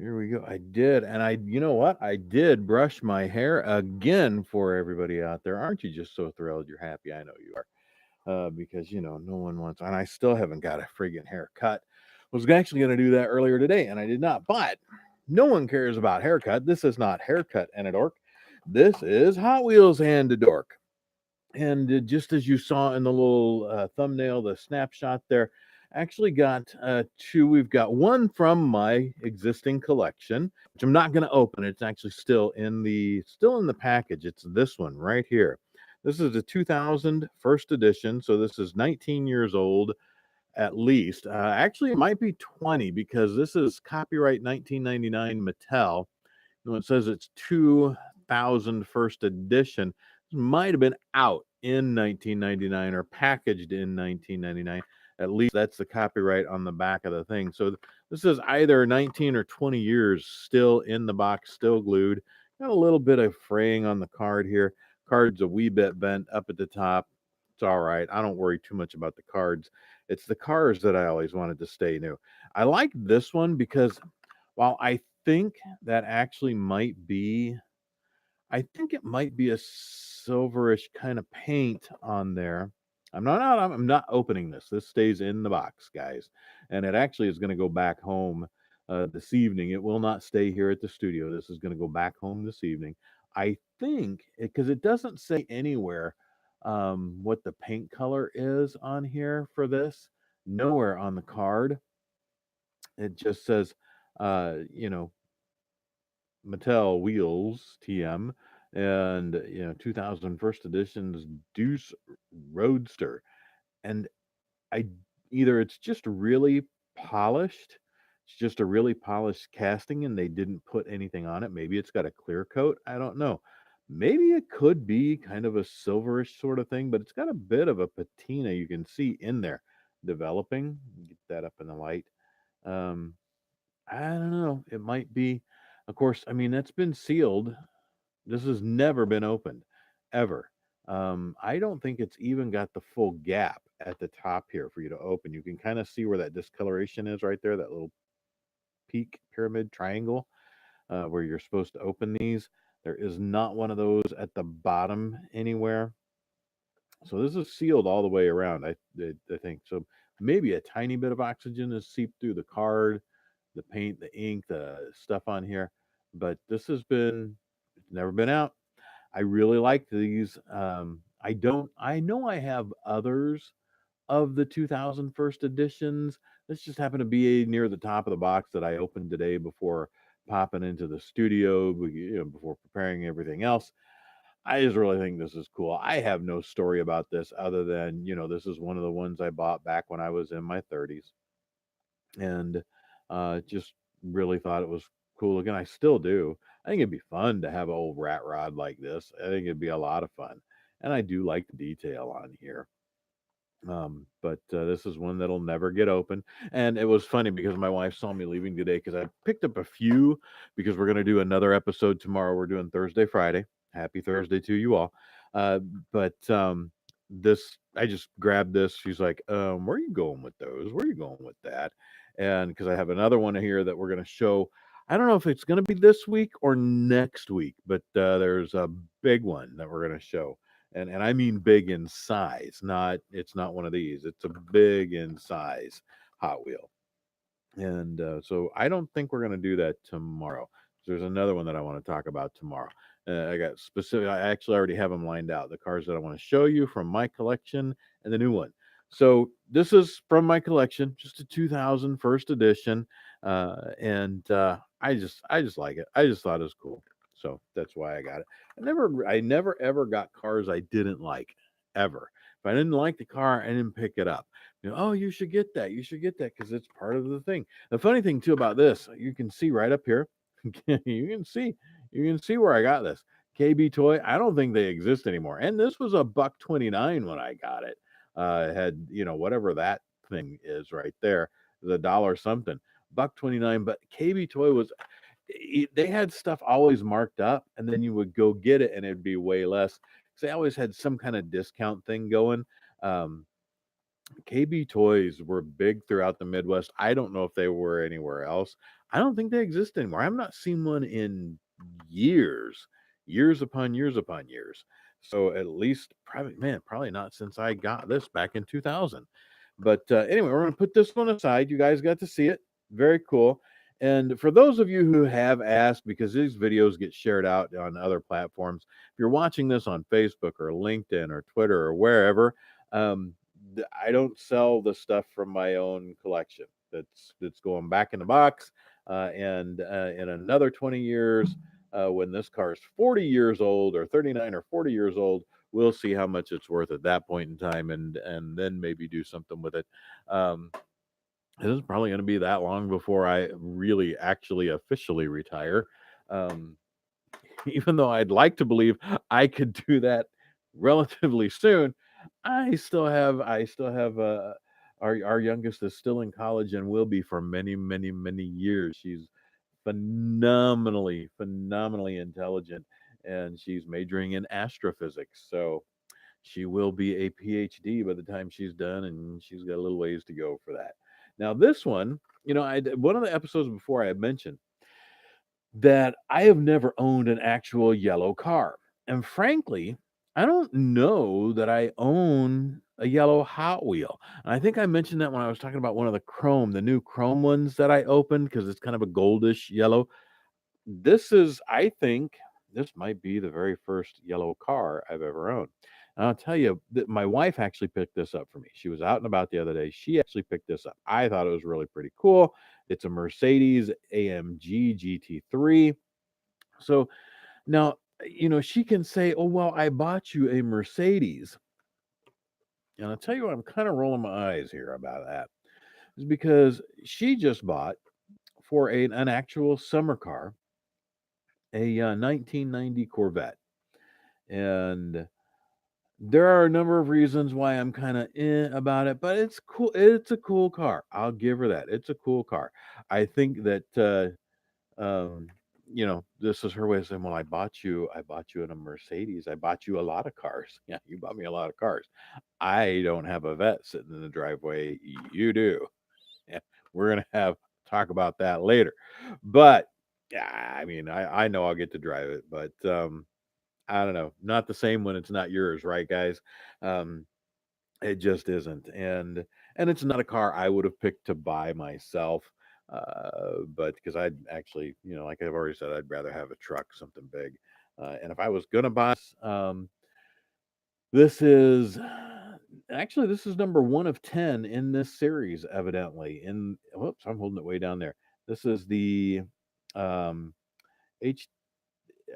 Here we go. I did, and you know what? I did brush my hair again for everybody out there. Aren't you just so thrilled? You're happy. I know you are. Because no one wants, and I still haven't got a friggin' haircut. Was actually going to do that earlier today, and I did not. But no one cares about haircut. This is not haircut and a dork. This is Hot Wheels and a dork. And just as you saw in the little thumbnail, the snapshot there, actually got two. We've got one from my existing collection, which I'm not going to open. It's actually still in the package. It's this one right here. This is a 2000 first edition, so this is 19 years old at least. Actually, it might be 20 because this is copyright 1999 Mattel. When it says it's 2000 first edition, this might have been out in 1999 or packaged in 1999. At least that's the copyright on the back of the thing. So this is either 19 or 20 years still in the box, still glued. Got a little bit of fraying on the card here. Card's a wee bit bent up at the top. It's all right. I don't worry too much about the cards. It's the cars that I always wanted to stay new. I like this one because while think that actually might be I think it might be a silverish kind of paint on there. I'm not opening this. This stays in the box, guys. And it actually is going to go back home this evening. It will not stay here at the studio. This is going to go back home this evening. I think because it doesn't say anywhere what the paint color is on here for this. Nowhere on the card. It just says, uh, you know, Mattel Wheels TM and 2000 first edition's Deuce Roadster. And I either it's just really polished, it's just a really polished casting and they didn't put anything on it. Maybe it's got a clear coat. I don't know. Maybe it could be kind of a silverish sort of thing, but it's got a bit of a patina you can see in there developing. Get that up in the light. Um, I don't know. It might be. Of course, I mean, that's been sealed. This has never been opened, ever. I don't think it's even got the full gap at the top here for you to open. You can kind of see where that discoloration is right there, that little peak pyramid triangle where you're supposed to open these. There is not one of those at the bottom anywhere. So this is sealed all the way around. I think so. Maybe a tiny bit of oxygen has seeped through the card, the paint, the ink, the stuff on here, but this has been it's never been out. I really like these. I don't. I know I have others of the 2000 first editions. This just happened to be near the top of the box that I opened today before popping into the studio, before preparing everything else. I just really think this is cool. I have no story about this other than, this is one of the ones I bought back when I was in my 30s and just really thought it was cool looking. I still do. I think it'd be fun to have an old rat rod like this. I think it'd be a lot of fun. And I do like the detail on here. But this is one that'll never get open. And it was funny because my wife saw me leaving today because I picked up a few because we're going to do another episode tomorrow. We're doing Thursday, Friday. Happy Thursday to you all. Uh, but this, I just grabbed this. She's like, where are you going with those? Where are you going with that? And because I have another one here that we're going to show. I don't know if it's going to be this week or next week, but there's a big one that we're going to show and I mean big in size. Not it's not one of these. It's a big in size Hot Wheel, and so I don't think we're going to do that tomorrow. There's another one that I want to talk about tomorrow. I got specific. I actually already have them lined out. The cars that I want to show you from my collection and the new one. So this is from my collection, just a 2000 first edition, and I just like it. I just thought it was cool, so that's why I got it. I never ever got cars I didn't like ever. If I didn't like the car, I didn't pick it up. Oh, you should get that. You should get that because it's part of the thing. The funny thing too about this, you can see right up here. You can see where I got this. KB toy. I don't think they exist anymore. And this was a $1.29 when I got it. It had whatever that thing is right there, the dollar something, $1.29. But KB toy was they had stuff always marked up, and then you would go get it, and it'd be way less. Because they always had some kind of discount thing going. Um, KB Toys were big throughout the Midwest. I don't know if they were anywhere else. I don't think they exist anymore. I've not seen one in years, years upon years upon years. So at least probably not since I got this back in 2000. But anyway, we're going to put this one aside. You guys got to see it. Very cool. And for those of you who have asked, because these videos get shared out on other platforms, if you're watching this on Facebook or LinkedIn or Twitter or wherever, um, I don't sell the stuff from my own collection. That's going back in the box. And in another 20 years, when this car is 40 years old or 39 or 40 years old, we'll see how much it's worth at that point in time, and then maybe do something with it. Um, it is probably going to be that long before I really actually officially retire. Um, even though I'd like to believe I could do that relatively soon, I still have our youngest is still in college and will be for many, many, many years. She's phenomenally intelligent, and she's majoring in astrophysics. So she will be a PhD by the time she's done, and she's got a little ways to go for that. Now, this one, one of the episodes before I had mentioned that I have never owned an actual yellow car. And frankly, I don't know that I own a yellow Hot Wheel. And I think I mentioned that when I was talking about one of the new chrome ones that I opened because it's kind of a goldish yellow. I think, this might be the very first yellow car I've ever owned. And I'll tell you that my wife actually picked this up for me. She was out and about the other day. She actually picked this up. I thought it was really pretty cool. It's a Mercedes-AMG GT3. So now, she can say, "Oh, well, I bought you a Mercedes." And I'll tell you what, I'm kind of rolling my eyes here about that. Is because she just bought for an actual summer car a 1990 Corvette. And there are a number of reasons why I'm kind of about it, but it's cool. It's a cool car. I'll give her that. It's a cool car. I think that um, this is her way of saying, "Well, I bought you in a Mercedes. I bought you a lot of cars. Yeah, you bought me a lot of cars. I don't have a vet sitting in the driveway. You do. Yeah, we're gonna have talk about that later. But yeah, I mean, I know I'll get to drive it, but I don't know. Not the same when it's not yours, right, guys? Um, it just isn't, and it's not a car I would have picked to buy myself, but because I'd actually, like I've already said, I'd rather have a truck, something big, and if I was gonna buy, this is this is number one of 10 in this series, evidently. Whoops, I'm holding it way down there. This is the um, H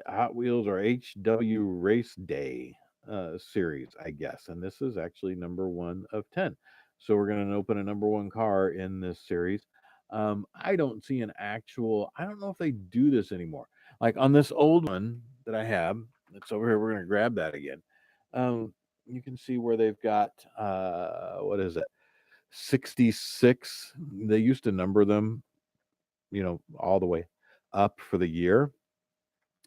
Hot Wheels or HW Race Day series, I guess. And this is actually number one of 10. So we're going to open a number one car in this series. I don't see I don't know if they do this anymore. Like on this old one that I have, that's over here, we're going to grab that again. Um, you can see where they've got, what is it, 66. They used to number them, all the way up for the year.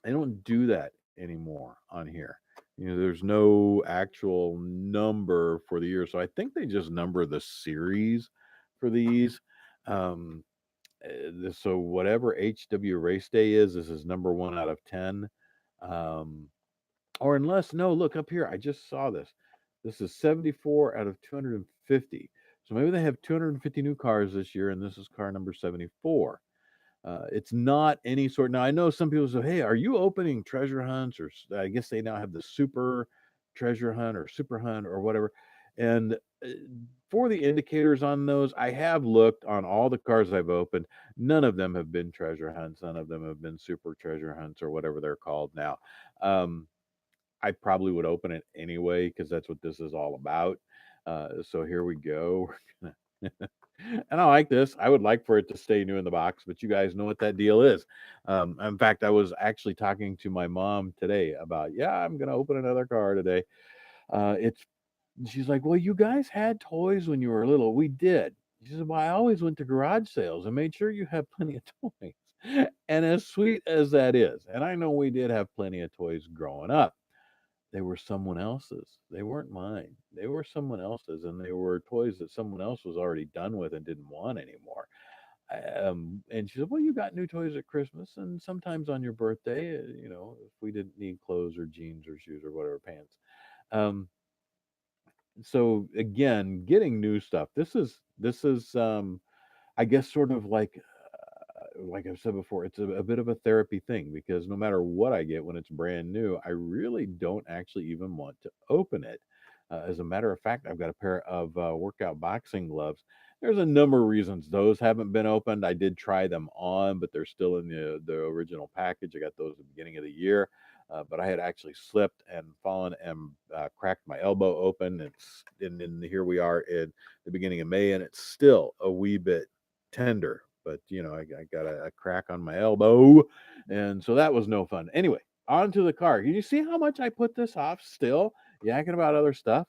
They don't do that anymore on here. There's no actual number for the year. So I think they just number the series for these. Um, so whatever HW race day is, this is number one out of 10. Um, or unless, no, look up here. I just saw this. This is 74 out of 250. So maybe they have 250 new cars this year, and this is car number 74. It's not any sort. Now I know some people say, "Hey, are you opening treasure hunts?" Or I guess they now have the super treasure hunt or super hunt or whatever. And for the indicators on those, I have looked on all the cars I've opened. None of them have been treasure hunts. None of them have been super treasure hunts or whatever they're called now. Um, I probably would open it anyway because that's what this is all about. So here we go. And I like this. I would like for it to stay new in the box, but you guys know what that deal is. In fact, I was actually talking to my mom today about, yeah, I'm going to open another car today. It's She's like, well, you guys had toys when you were little. We did. She said, well, I always went to garage sales and made sure you had plenty of toys. And as sweet as that is, and I know we did have plenty of toys growing up, they were someone else's. They weren't mine. They were someone else's, and they were toys that someone else was already done with and didn't want anymore. And she said, "Well, you got new toys at Christmas, and sometimes on your birthday, if we didn't need clothes or jeans or shoes or whatever, pants." Um, so again, getting new stuff. This is I guess sort of like I've said before, it's a bit of a therapy thing because no matter what I get when it's brand new, I really don't actually even want to open it. As a matter of fact, I've got a pair of workout boxing gloves. There's a number of reasons those haven't been opened. I did try them on, but they're still in the original package. I got those at the beginning of the year, but I had actually slipped and fallen and cracked my elbow open. And then here we are in the beginning of May, and it's still a wee bit tender, but I got a crack on my elbow, and so that was no fun. Anyway, on to the car. Can you see how much I put this off still? Yakking about other stuff.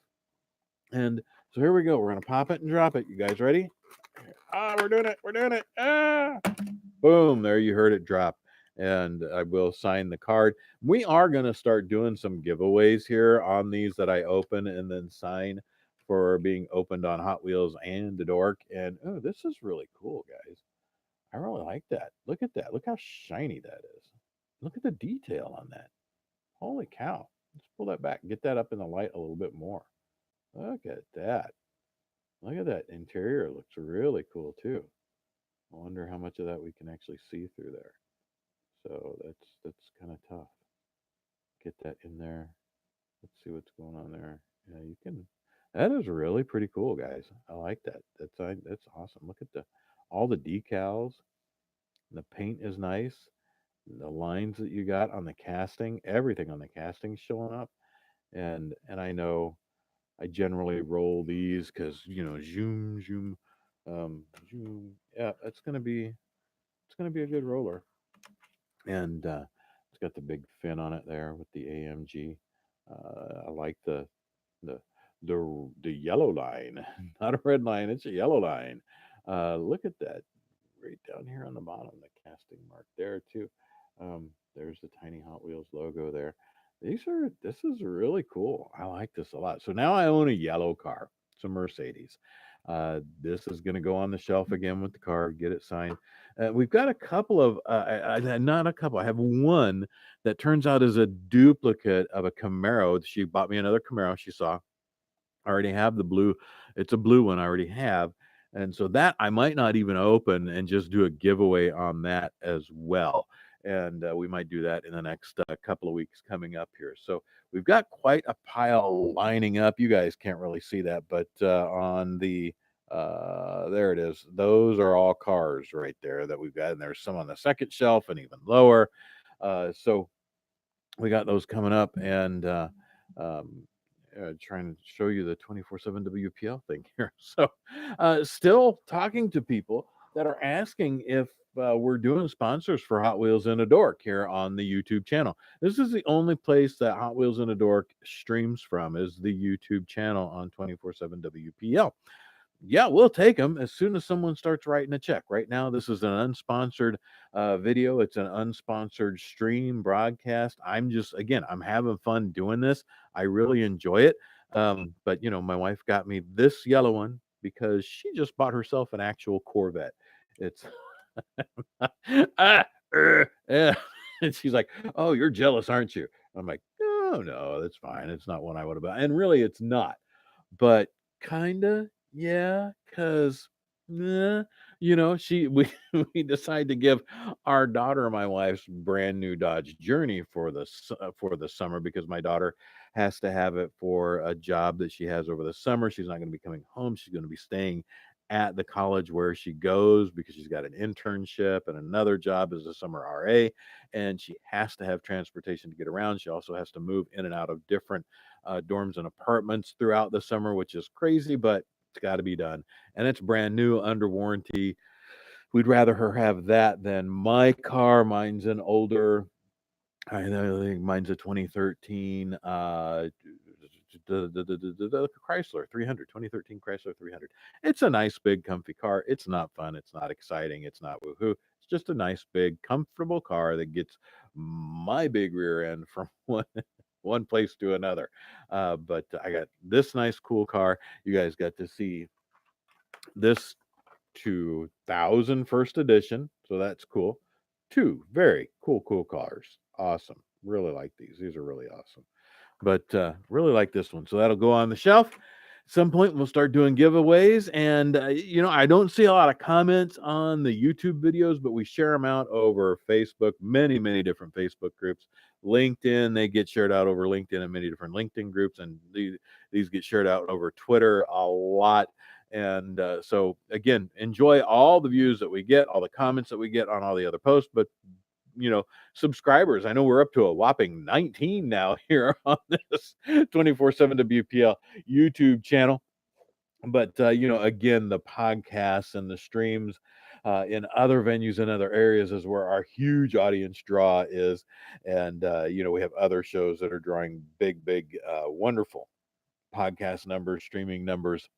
And so here we go. We're gonna pop it and drop it. You guys ready? Ah, we're doing it. We're doing it. Ah, boom. There you heard it drop. And I will sign the card. We are gonna start doing some giveaways here on these that I open and then sign for being opened on Hot Wheels and the Dork. And oh, this is really cool, guys. I really like that. Look at that. Look how shiny that is. Look at the detail on that. Holy cow. Let's pull that back. Get that up in the light a little bit more. Look at that. Look at that. Interior looks really cool too. I wonder how much of that we can actually see through there. So that's kind of tough. Get that in there. Let's see what's going on there. Yeah, you can. That is really pretty cool, guys. I like that. That's awesome. Look at the all the decals. The paint is nice. The lines that you got on the casting, everything on the casting showing up. And I know I generally roll these because zoom zoom, zoom. Yeah, it's gonna be a good roller. And it's got the big fin on it there with the AMG. I like the the yellow line, not a red line. It's a yellow line. Look at that right down here on the bottom, the casting mark there too. There's the tiny Hot Wheels logo there. This is really cool. I like this a lot. So now I own a yellow car. It's a Mercedes. This is going to go on the shelf again with the car. Get it signed. We've got a couple of, not a couple. I have one that turns out is a duplicate of a Camaro. She bought me another Camaro. She saw I already have the blue. It's a blue one I already have. And so that I might not even open and just do a giveaway on that as well. And we might do that in the next couple of weeks coming up here. So we've got quite a pile lining up. You guys can't really see that, but on the there it is. Those are all cars right there that we've got. And there's some on the second shelf and even lower. So we got those coming up, and um, trying to show you the 24/7 WPL thing here. So, still talking to people that are asking if we're doing sponsors for Hot Wheels in a Dork here on the YouTube channel. This is the only place that Hot Wheels in a Dork streams from is the YouTube channel on 24/7 WPL. Yeah, we'll take them as soon as someone starts writing a check. Right now, this is an unsponsored video. It's an unsponsored stream broadcast. Again, I'm having fun doing this. I really enjoy it. But my wife got me this yellow one because she just bought herself an actual Corvette. It's ah, yeah. And she's like, "Oh, you're jealous, aren't you?" I'm like, "No, no, that's fine. It's not one I would have bought." And really, it's not. But kinda, yeah, 'cause, we we decide to give our daughter my wife's brand new Dodge Journey for the summer because my daughter has to have it for a job that she has over the summer. She's not gonna be coming home. She's gonna be staying at the college where she goes because she's got an internship and another job as a summer RA, and she has to have transportation to get around. She also has to move in and out of different dorms and apartments throughout the summer, which is crazy, but it's got to be done. And it's brand new under warranty. We'd rather her have that than my car. Mine's an older, I think mine's a 2013 the Chrysler 300, 2013 Chrysler 300. It's a nice, big, comfy car. It's not fun. It's not exciting. It's not woohoo. It's just a nice, big, comfortable car that gets my big rear end from one one place to another. But I got this nice, cool car. You guys got to see this 2000 first edition, so that's cool. Two very cool cars. Awesome. Really like these. These are really awesome. But really like this one. So that'll go on the shelf. At some point, we'll start doing giveaways. And, I don't see a lot of comments on the YouTube videos, but we share them out over Facebook, many different Facebook groups. LinkedIn, they get shared out over LinkedIn and many different LinkedIn groups. And these get shared out over Twitter a lot. And so, again, enjoy all the views that we get, all the comments that we get on all the other posts. But subscribers. I know we're up to a whopping 19 now here on this 24/7 WPL YouTube channel. But again, the podcasts and the streams in other venues and other areas is where our huge audience draw is. And we have other shows that are drawing big, wonderful podcast numbers, streaming numbers,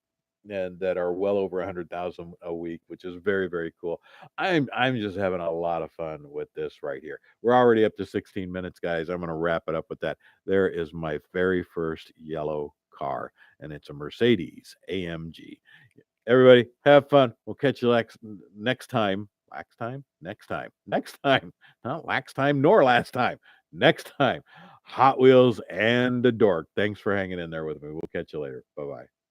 and that are well over 100,000 a week, which is very cool. I'm just having a lot of fun with this right here. We're already up to 16 minutes, guys. I'm going to wrap it up with that. There is my very first yellow car, and it's a Mercedes AMG. Everybody, have fun. We'll catch you next time. Next time. Not last time nor last time. Next time. Hot Wheels and a Dork. Thanks for hanging in there with me. We'll catch you later. Bye bye.